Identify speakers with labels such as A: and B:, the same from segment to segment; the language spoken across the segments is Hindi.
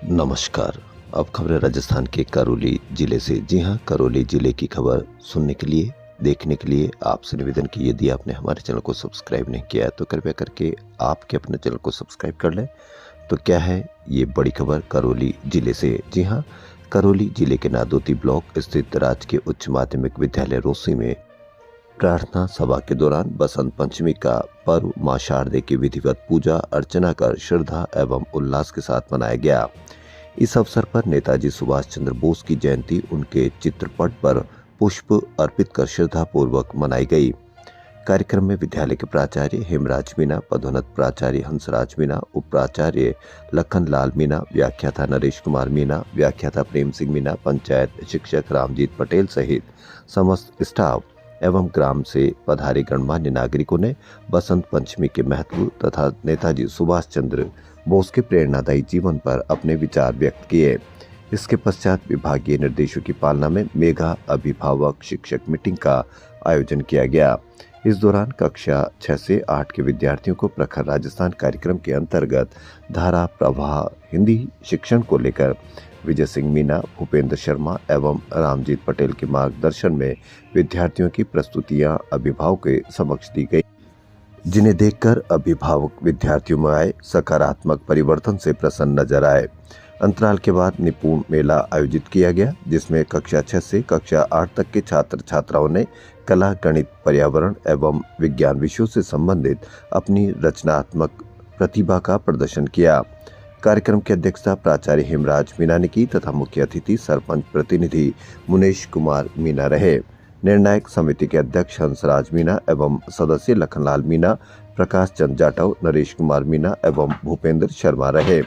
A: नमस्कार। अब खबरें राजस्थान के करौली जिले से। जी हां, करौली जिले की खबर सुनने के लिए, देखने के लिए आपसे निवेदन कि यदि आपने हमारे चैनल को सब्सक्राइब नहीं किया है तो कृपया करके आपके अपने चैनल को सब्सक्राइब कर लें। तो क्या है ये बड़ी खबर करौली जिले से। जी हां, करौली जिले के नादोती ब्लॉक स्थित राजकीय उच्च माध्यमिक विद्यालय रोसी में प्रार्थना सभा के दौरान बसंत पंचमी का पर्व मां शारदे की विधिवत पूजा अर्चना कर श्रद्धा एवं उल्लास के साथ मनाया गया। इस अवसर पर नेताजी सुभाष चंद्र बोस की जयंती उनके चित्रपट पर पुष्प अर्पित कर श्रद्धा पूर्वक मनाई गई। कार्यक्रम में विद्यालय के प्राचार्य हेमराज मीणा, पदोन्नत प्राचार्य हंसराज मीणा, उप प्राचार्य लखन लाल मीणा, व्याख्याता नरेश कुमार मीणा, व्याख्याता प्रेम सिंह मीणा, पंचायत शिक्षक रामजीत पटेल सहित समस्त स्टाफ एवं ग्राम से पधारे गणमान्य नागरिकों ने बसंत पंचमी के महत्व तथा नेताजी सुभाष चंद्र बोस के प्रेरणादायी जीवन पर अपने विचार व्यक्त किए। इसके पश्चात विभागीय निर्देशों की पालना में मेगा अभिभावक शिक्षक मीटिंग का आयोजन किया गया। इस दौरान कक्षा 6 से 8 के विद्यार्थियों को प्रखर राजस्थान कार्यक्रम के अंतर्गत धारा प्रवाह हिंदी शिक्षण को लेकर विजय सिंह मीणा, भूपेंद्र शर्मा एवं रामजीत पटेल के मार्गदर्शन में विद्यार्थियों की प्रस्तुतियां अभिभावकों के समक्ष दी गई, जिन्हें देखकर अभिभावक विद्यार्थियों में आए सकारात्मक परिवर्तन से प्रसन्न नजर आए। अंतराल के बाद निपुण मेला आयोजित किया गया, जिसमें कक्षा 6 से कक्षा 8 तक के छात्र छात्राओं ने कला, गणित, पर्यावरण एवं विज्ञान विषयों से संबंधित अपनी रचनात्मक प्रतिभा का प्रदर्शन किया। कार्यक्रम की अध्यक्षता प्राचार्य हेमराज मीणा ने की तथा मुख्य अतिथि सरपंच प्रतिनिधि मुनेश कुमार मीणा रहे। निर्णायक समिति के अध्यक्ष हंसराज मीणा एवं सदस्य लखनलाल मीणा, प्रकाश चंद जाटव, नरेश कुमार मीणा एवं भूपेंद्र शर्मा रहे।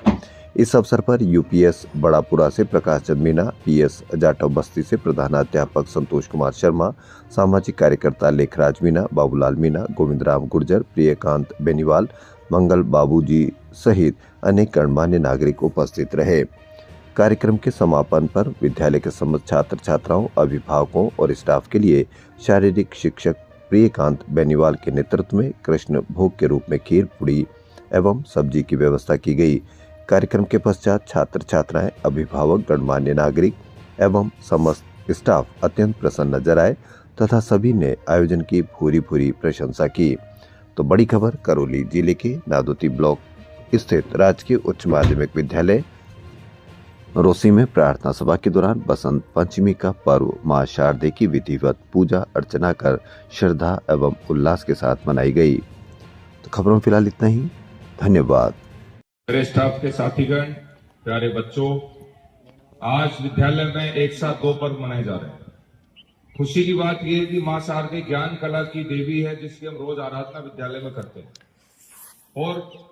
A: इस अवसर पर यूपीएस बड़ापुरा से प्रकाश चंद मीणा, पीएस जाटव बस्ती से प्रधानाध्यापक संतोष कुमार शर्मा, सामाजिक कार्यकर्ता लेखराज मीणा, बाबूलाल मीणा, गोविंद राम गुर्जर, प्रियकांत बेनीवाल, मंगल बाबूजी सहित अनेक गणमान्य नागरिक उपस्थित रहे। कार्यक्रम के समापन पर विद्यालय के समस्त छात्र छात्राओं, अभिभावकों और स्टाफ के लिए शारीरिक शिक्षक प्रियकांत बेनीवाल के नेतृत्व में कृष्ण भोग के रूप में खीर, पूड़ी एवं सब्जी की व्यवस्था की गई। कार्यक्रम के पश्चात छात्र छात्राएं, अभिभावक, गणमान्य नागरिक एवं समस्त स्टाफ अत्यंत प्रसन्न नजर आए तथा सभी ने आयोजन की भूरी भूरी प्रशंसा की। तो बड़ी खबर करौली जिले के नादोती ब्लॉक स्थित राजकीय उच्च माध्यमिक विद्यालय रोसी में प्रार्थना सभा के दौरान बसंत पंचमी का पर्व मां शारदे की विधिवत पूजा अर्चना कर श्रद्धा एवं उल्लास के साथ मनाई गई। तो खबरों में फिलहाल इतना ही। धन्यवाद।
B: मेरे स्टाफ के साथीगण, प्यारे बच्चों, आज विद्यालय में एक साथ दो पर्व मनाए जा रहे हैं। खुशी की बात यह है कि मां शारदे ज्ञान कला की देवी है, जिसकी हम रोज आराधना विद्यालय में करते हैं और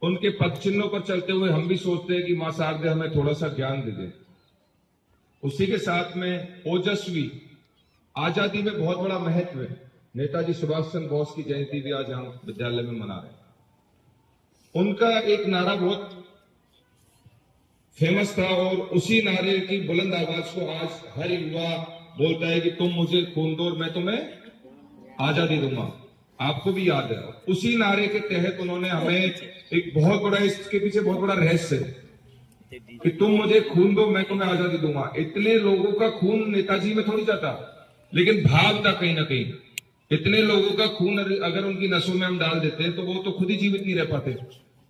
B: उनके पद चिन्हों पर चलते हुए हम भी सोचते हैं कि मां शारदे हमें थोड़ा सा ज्ञान दे दे। उसी के साथ में ओजस्वी आजादी में बहुत बड़ा महत्व है। नेताजी सुभाष चंद्र बोस की जयंती भी आज हम विद्यालय में मना रहे हैं। उनका एक नारा बहुत फेमस था और उसी नारे की बुलंद आवाज को आज हर युवा बोलता है कि तुम मुझे खून दो और मैं तुम्हें आजादी दूंगा। आपको भी याद है, उसी नारे के तहत उन्होंने हमें एक बहुत बड़ा, इसके पीछे बहुत बड़ा रहस्य है कि तुम मुझे खून दो मैं तुम्हें आजादी दूंगा। इतने लोगों का खून नेताजी में थोड़ी जाता, लेकिन भाव था कहीं ना कहीं। इतने लोगों का खून अगर उनकी नसों में हम डाल देते हैं तो वो तो खुद ही जीवित नहीं रह पाते,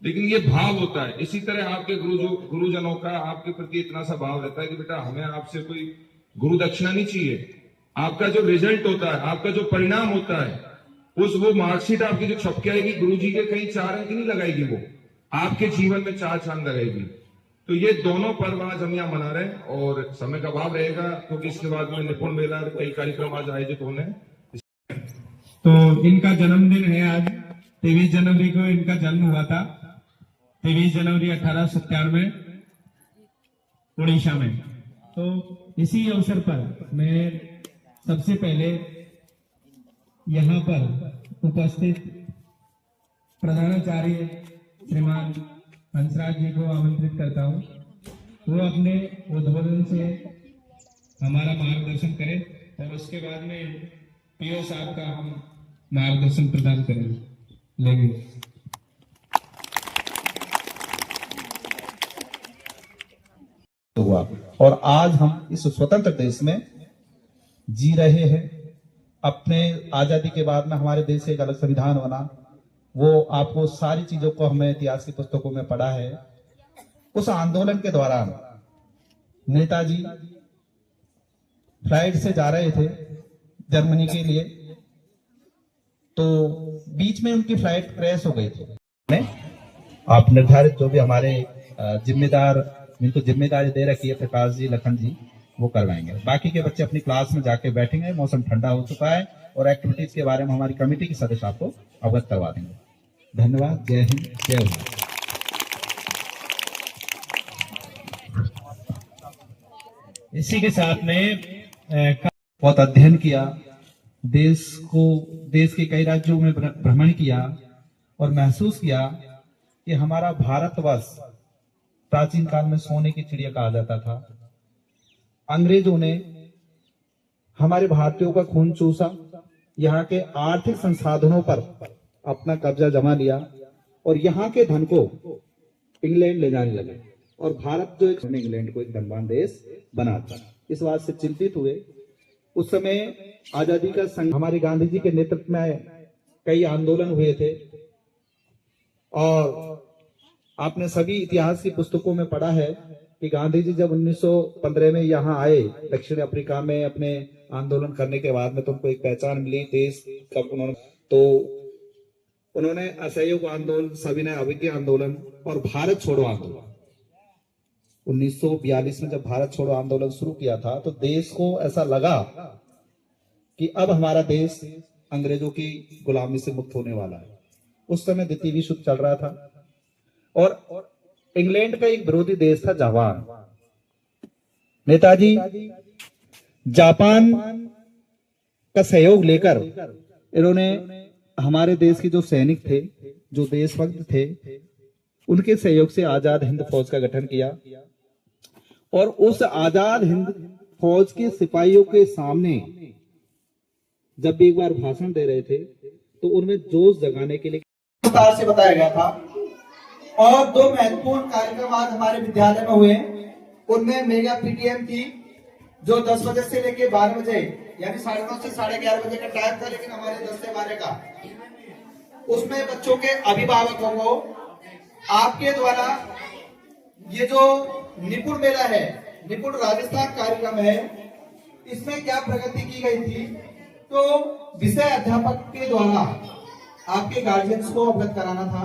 B: लेकिन ये भाव होता है। इसी तरह आपके गुरुजनों का आपके प्रति इतना सा भाव रहता है कि बेटा हमें आपसे कोई गुरु दक्षिणा नहीं चाहिए। आपका जो रिजल्ट होता है, आपका जो परिणाम होता है, वो मार्कशीट आपकी जो छप के आएगी, गुरु जी के कहीं 4 अंक नहीं लगाएगी, वो आपके जीवन में 4 चांद लगाएगी। तो ये दोनों पर्व आज हम यहाँ मना रहे हैं और समय का अभाव रहेगा क्योंकि इसके बाद में निपुण मेला और कई कार्यक्रम आज आयोजित होने हैं।
C: तो इनका जन्मदिन है आज 23 जनवरी को इनका जन्म हुआ था, 23 जनवरी 1897 उड़ीसा में। तो इसी अवसर पर मैं सबसे पहले यहाँ पर उपस्थित प्रधानाचार्य श्रीमान हंसराज जी को आमंत्रित करता हूँ, वो अपने उद्बोधन से हमारा मार्गदर्शन करें और उसके बाद में पीओ साहब का हम मार्गदर्शन प्रदान करेंगे।
D: हुआ और आज हम इस स्वतंत्र देश में जी रहे हैं। अपने आजादी के बाद में हमारे देश से एक अलग संविधान बना, वो आपको सारी चीजों को हमें इतिहास की पुस्तकों में पढ़ा है। उस आंदोलन के दौरान नेताजी फ्लाइट से जा रहे थे जर्मनी के लिए, तो बीच में उनकी फ्लाइट क्रैश हो गई थी। आप निर्धारित जो भी हमारे जिम्मेदार, जिनको जिम्मेदारी दे रखी है प्रकाश जी, लखन जी, वो करवाएंगे। बाकी के बच्चे अपनी क्लास में जाके बैठेंगे। मौसम ठंडा हो चुका है और एक्टिविटीज के बारे में हमारी कमेटी के सदस्य आपको अवगत करवा देंगे। धन्यवाद। जय हिंद, जय भारत।
C: इसी के साथ में
D: बहुत अध्ययन किया, देश के कई राज्यों में भ्रमण किया और महसूस किया कि हमारा भारतवर्ष प्राचीन काल में सोने की चिड़िया कहा जाता था। अंग्रेजों ने हमारे भारतीयों का खून चूसा, यहाँ के आर्थिक संसाधनों पर अपना कब्जा जमा लिया और यहाँ के धन को इंग्लैंड ले जाने लगे और भारत जो इंग्लैंड को एक धनवान देश बनाता। इस बात से चिंतित हुए। उस समय आजादी का संघ, हमारे गांधी जी के नेतृत्व में कई आंदोलन हुए थे और आपने सभी इतिहास की पुस्तकों में पढ़ा है कि गांधी जी जब 1915 में यहाँ आए दक्षिण अफ्रीका में अपने आंदोलन करने के बाद में, तो उनको एक पहचान मिली देश कब उन्होंने असहयोग आंदोलन, सविनय अवज्ञा आंदोलन और भारत छोड़ो आंदोलन 1942 में जब भारत छोड़ो आंदोलन शुरू किया था, तो देश को ऐसा लगा कि अब हमारा देश अंग्रेजों की गुलामी से मुक्त होने वाला है। उस समय द्वितीय विश्व युद्ध चल रहा था और इंग्लैंड का एक विरोधी देश था जापान। नेताजी जापान का सहयोग लेकर इन्होंने हमारे देश के जो सैनिक थे, जो देशभक्त थे, उनके सहयोग से आजाद हिंद फौज का गठन किया और उस आजाद हिंद फौज के सिपाहियों के सामने जब भी एक बार भाषण दे रहे थे तो उनमें जोश जगाने के लिए
E: विस्तार से बताया गया था। और दो महत्वपूर्ण कार्यक्रम आज हमारे विद्यालय में हुए। उनमें मेगा पीटीएम थी जो 10 बजे से लेकर 12 बजे यानी 9:30 से 11:30 बजे का टाइम था, लेकिन हमारे 10 से 12 का, उसमें बच्चों के अभिभावकों को आपके द्वारा ये जो निपुण मेला है, निपुण राजस्थान कार्यक्रम है, इसमें क्या प्रगति की गई थी, तो विषय अध्यापक के द्वारा आपके गार्जियंस को अवगत कराना था।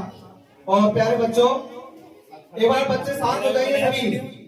E: और प्यारे बच्चों, एक बार बच्चे शांत हो जाइए सभी।